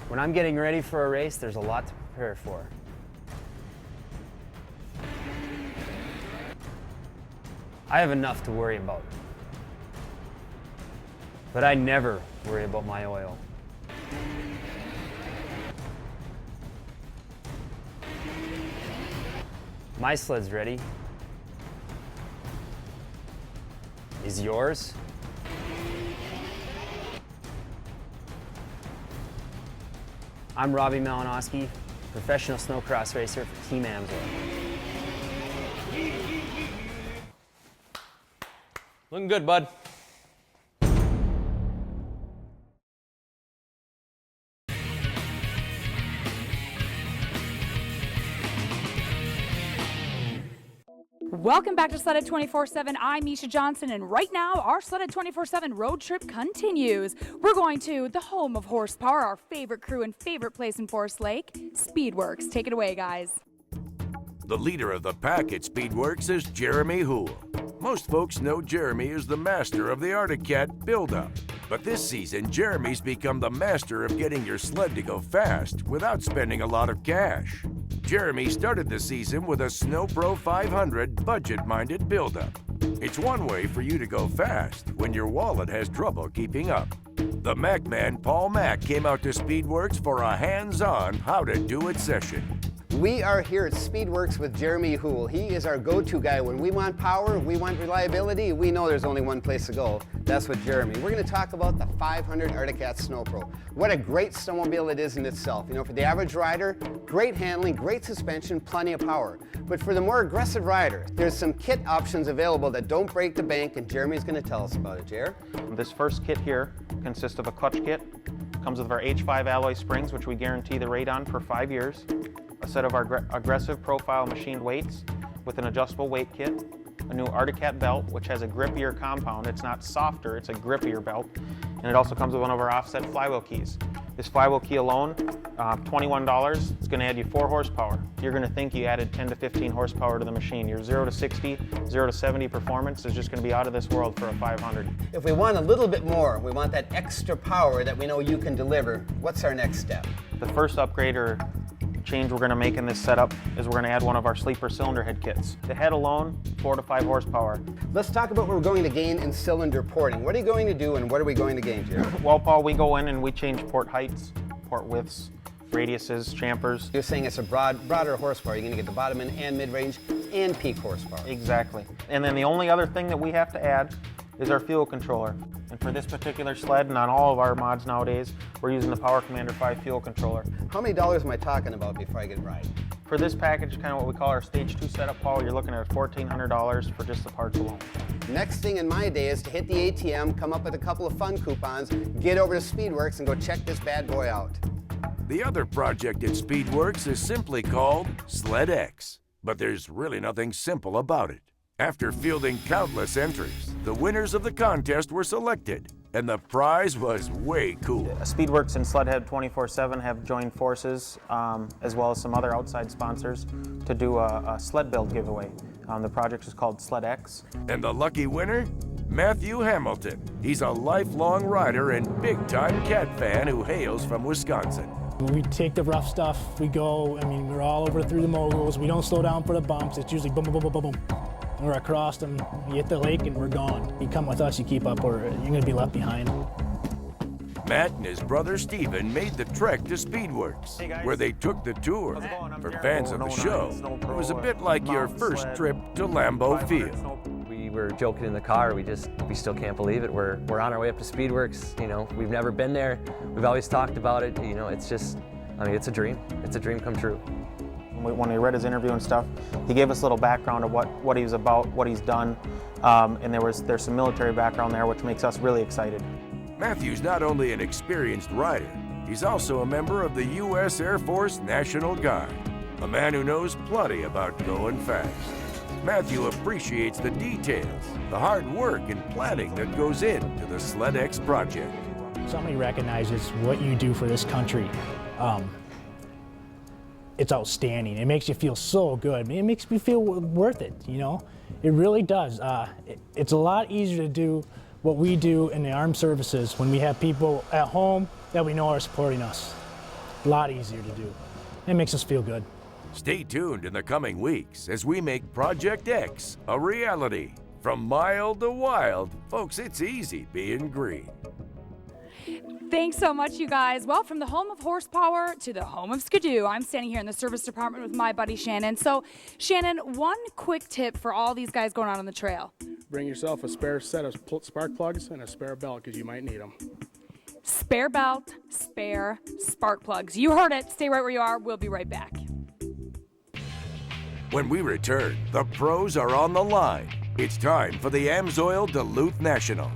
When I'm getting ready for a race, there's a lot to prepare for. I have enough to worry about, but I never worry about my oil. My sled's ready. Is yours? I'm Robbie Malinowski, professional snowcross racer for Team Amsoil. Looking good, bud. Welcome back to Sledhead 24/7. I'm Misha Johnson, and right now our Sledhead 24/7 road trip continues. We're going to the home of horsepower, our favorite crew and favorite place in Forest Lake, Speedwerx. Take it away, guys. The leader of the pack at Speedwerx is Jeremy Houle. Most folks know Jeremy as the master of the Arctic Cat build-up. But this season, Jeremy's become the master of getting your sled to go fast without spending a lot of cash. Jeremy started the season with a SnowPro 500 budget-minded build-up. It's one way for you to go fast when your wallet has trouble keeping up. The Mac man, Paul Mack, came out to Speedwerx for a hands-on how-to-do-it session. We are here at Speedwerx with Jeremy Houle. He is our go-to guy. When we want power, we want reliability, we know there's only one place to go. That's with Jeremy. We're going to talk about the 500 Arctic Cat SnowPro. What a great snowmobile it is in itself. You know, for the average rider, great handling, great suspension, plenty of power. But for the more aggressive rider, there's some kit options available that don't break the bank, and Jeremy's going to tell us about it. Jer? This first kit here consists of a clutch kit. Comes with our H5 alloy springs, which we guarantee the rate on for 5 years. A set of our aggressive profile machined weights with an adjustable weight kit, a new Arctic Cat belt, which has a grippier compound. It's not softer, it's a grippier belt. And it also comes with one of our offset flywheel keys. This flywheel key alone, $21, it's going to add you 4 horsepower. You're going to think you added 10 to 15 horsepower to the machine. Your 0 to 60, 0 to 70 performance is just going to be out of this world for a 500. If we want a little bit more, we want that extra power that we know you can deliver, what's our next step? The first upgrade or change we're going to make in this setup is we're going to add one of our sleeper cylinder head kits. The head alone, 4 to 5 horsepower. Let's talk about what we're going to gain in cylinder porting. What are you going to do and what are we going to gain, Jeremy? Well, Paul, we go in and we change port heights, port widths, radiuses, champers. You're saying it's a broader horsepower. You're going to get the bottom end and mid-range and peak horsepower. Exactly. And then the only other thing that we have to add is our fuel controller. And for this particular sled, and on all of our mods nowadays, we're using the Power Commander 5 fuel controller. How many dollars am I talking about before I get it right? For this package, kind of what we call our Stage 2 setup, Paul, you're looking at $1,400 for just the parts alone. Next thing in my day is to hit the ATM, come up with a couple of fun coupons, get over to Speedwerx and go check this bad boy out. The other project at Speedwerx is simply called SledX, but there's really nothing simple about it. After fielding countless entries, the winners of the contest were selected, and the prize was way cool. Speedwerx and Sledhead 24/7 have joined forces, as well as some other outside sponsors, to do a sled build giveaway. The project is called SledX. And the lucky winner? Matthew Hamilton. He's a lifelong rider and big-time cat fan who hails from Wisconsin. We take the rough stuff, we go, I mean, we're all over through the moguls, we don't slow down for the bumps, it's usually boom, boom, boom, boom, boom, boom. And we're across them, you hit the lake and we're gone. You come with us, you keep up, or you're gonna be left behind. Matt and his brother Steven made the trek to Speedwerx, where they took the tour. For fans of the show, it was a bit like your first trip to Lambeau Field. We were joking in the car, we still can't believe it. We're on our way up to Speedwerx, you know, we've never been there. We've always talked about it, you know, it's just, I mean, it's a dream. It's a dream come true. When we read his interview and stuff, he gave us a little background of what he's about, what he's done, and there's some military background there, which makes us really excited. Matthew's not only an experienced rider, he's also a member of the U.S. Air Force National Guard, a man who knows plenty about going fast. Matthew appreciates the details, the hard work and planning that goes into the SledX project. Somebody recognizes what you do for this country. It's outstanding. It makes you feel so good. It makes me feel worth it, you know? It really does. It's a lot easier to do what we do in the armed services when we have people at home that we know are supporting us. A lot easier to do. It makes us feel good. Stay tuned in the coming weeks as we make Project X a reality. From mild to wild, folks, it's easy being green. Thanks so much, you guys. Well, from the home of horsepower to the home of skidoo, I'm standing here in the service department with my buddy Shannon. So, Shannon, one quick tip for all these guys going out on the trail. Bring yourself a spare set of spark plugs and a spare belt because you might need them. Spare belt, spare spark plugs. You heard it. Stay right where you are. We'll be right back. When we return, the pros are on the line. It's time for the AMSOIL Duluth National.